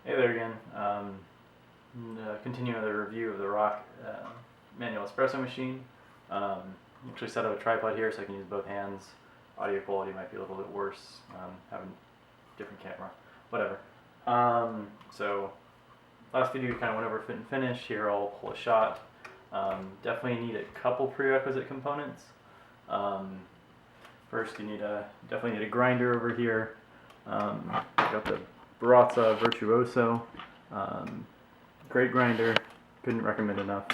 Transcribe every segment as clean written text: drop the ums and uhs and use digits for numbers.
Hey there again. Continuing the review of the ROK manual espresso machine. Actually set up a tripod here so I can use both hands. Audio quality might be a little bit worse. Having a different camera, whatever. So last video kind of went over fit and finish. Here I'll pull a shot. Definitely need a couple prerequisite components. First, you definitely need a grinder over here. Got the Baratza Virtuoso, great grinder, couldn't recommend enough.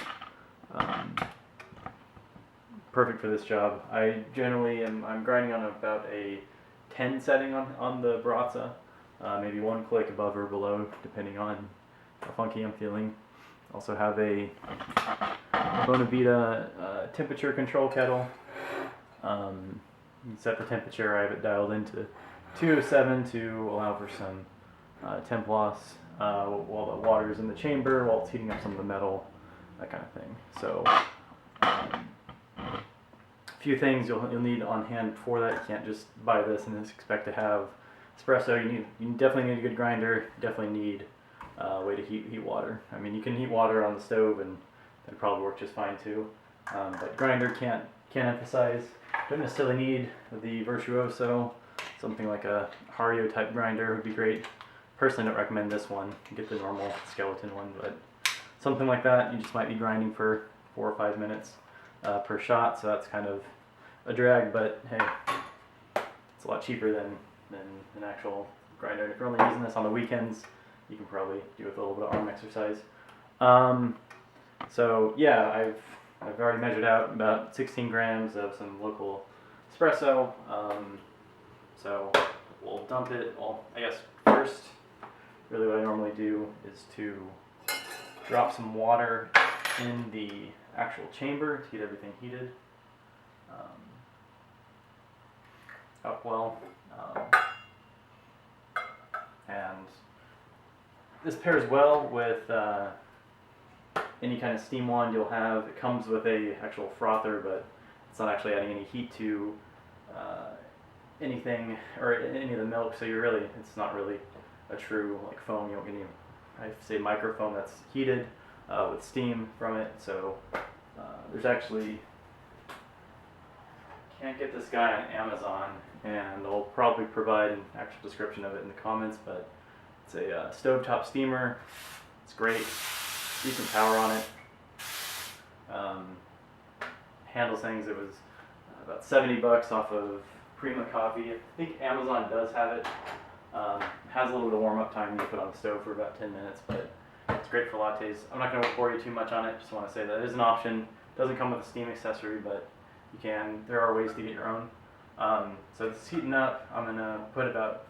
Perfect for this job. I generally I'm grinding on about a 10 setting on the Baratza, maybe one click above or below depending on how funky I'm feeling. Also have a Bonavita temperature control kettle. You set the temperature. I have it dialed into 207 to allow for some temp loss while the water is in the chamber, while it's heating up some of the metal, that kind of thing. So a few things you'll need on hand for that. You can't just buy this and just expect to have espresso. You definitely need a good grinder. You definitely need a way to heat water. I mean, you can heat water on the stove and that'd probably work just fine too. But grinder can't emphasize. Don't necessarily need the Virtuoso. Something like a Hario type grinder would be great. Personally, don't recommend this one. You get the normal skeleton one, but something like that, you just might be grinding for 4 or 5 minutes per shot, so that's kind of a drag. But hey, it's a lot cheaper than an actual grinder. And if you're only using this on the weekends, you can probably do with a little bit of arm exercise. So yeah, I've already measured out about 16 grams of some local espresso. So we'll dump it. Well, I guess first, really what I normally do is to drop some water in the actual chamber to get everything heated up well. And this pairs well with any kind of steam wand you'll have. It comes with a actual frother, but it's not actually adding any heat to anything or any of the milk, so it's not really a true like foam. You don't get any, I say, microfoam that's heated with steam from it. So there's actually, can't get this guy on Amazon, and I'll probably provide an actual description of it in the comments, but it's a stovetop steamer. It's great, decent power on it. Handles things. It was about 70 bucks off of Prima Coffee. I think Amazon does have it. Has a little bit of warm up time. You put it on the stove for about 10 minutes, but it's great for lattes. I'm not going to bore you too much on it. Just want to say that it is an option. It doesn't come with a steam accessory, but you can. There are ways to get your own. So it's heating up. I'm going to put about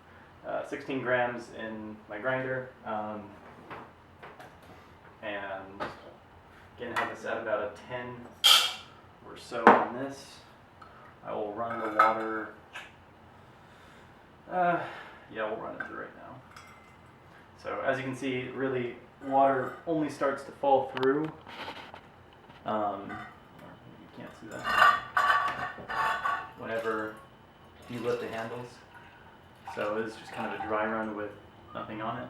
16 grams in my grinder, and again have this at about a 10 or so on this. I will run the water. Yeah, we'll run it through right now. So as you can see, really, water only starts to fall through. You can't see that. Whenever you lift the handles. So it's just kind of a dry run with nothing on it,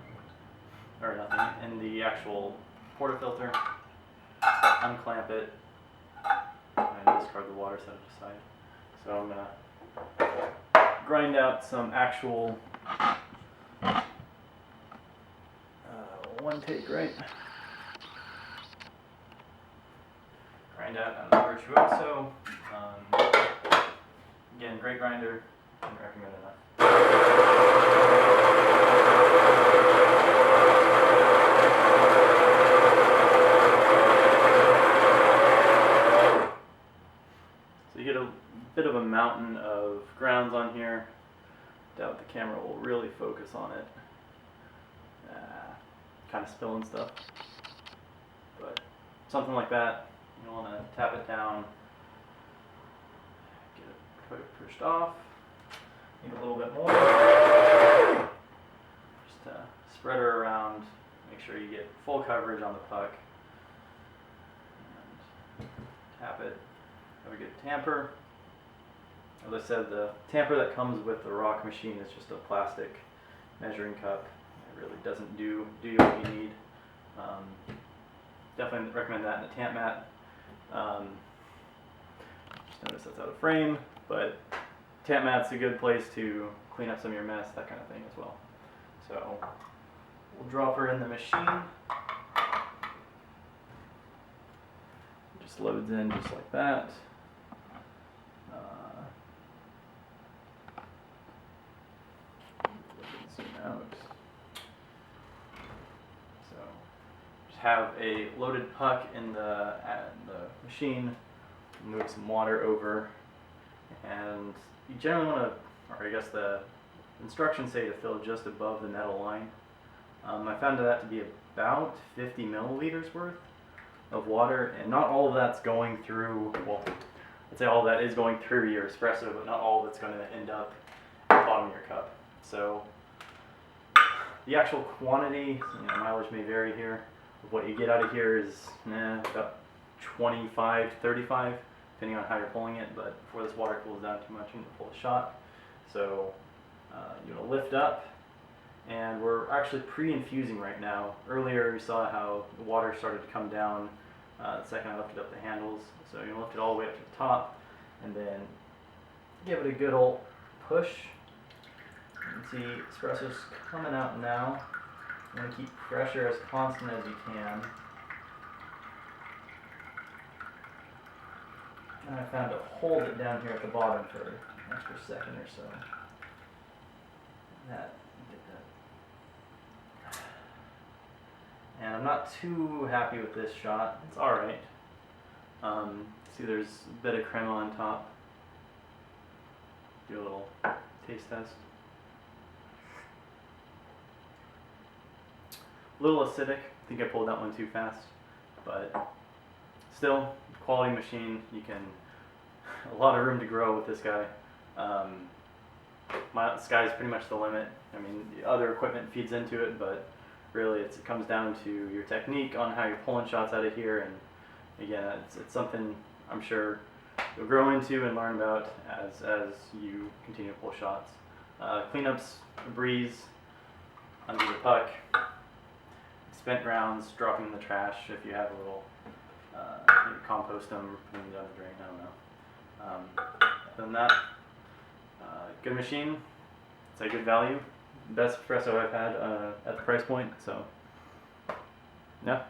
or nothing in the actual portafilter. Unclamp it and discard the water, set it aside. So I'm gonna grind out some actual one take, right? Grind out a Virtuoso. Again, great grinder. Couldn't recommend enough. So you get a bit of a mountain of grounds on here. Doubt the camera will really focus on it. Kind of spilling stuff. But something like that, you want to tap it down, put it pushed off. Need a little bit more. Just spread her around. Make sure you get full coverage on the puck. And tap it. Have a good tamper. As I said, the tamper that comes with the ROK machine is just a plastic measuring cup. it really doesn't do what you need. Definitely recommend that in a tamp mat. Just notice that's out of frame, but tamp mat's a good place to clean up some of your mess, that kind of thing as well. So we'll drop her in the machine. Just loads in just like that. Zoom out. So just have a loaded puck in the machine. Move some water over, and you generally want to, or I guess the instructions say to fill just above the metal line. I found that to be about 50 milliliters worth of water, and not all of that's going through, well, I'd say all of that is going through your espresso, but not all of it's going to end up at the bottom of your cup. So the actual quantity, mileage may vary here. What you get out of here is about 25, 35, depending on how you're pulling it, but before this water cools down too much, I'm going to pull a shot. So you're going to lift up, and we're actually pre-infusing right now. Earlier we saw how the water started to come down the second I lifted up the handles. So you're going to lift it all the way up to the top, and then give it a good old push. You can see espresso's coming out now. You want to keep pressure as constant as you can. And I found to hold it down here at the bottom for an extra second or so. Get that. And I'm not too happy with this shot. It's alright. See, there's a bit of crema on top. Do a little taste test. A little acidic. I think I pulled that one too fast, but still, quality machine. You can, a lot of room to grow with this guy. The sky's pretty much the limit. I mean, the other equipment feeds into it, but really it comes down to your technique on how you're pulling shots out of here. And again, it's something I'm sure you'll grow into and learn about as you continue to pull shots. Cleanups, a breeze, under the puck. Spent grounds, drop them in the trash if you have a little, maybe compost them, put them down the drain, I don't know. Other than that, good machine, it's a good value, best espresso I've had at the price point, so yeah.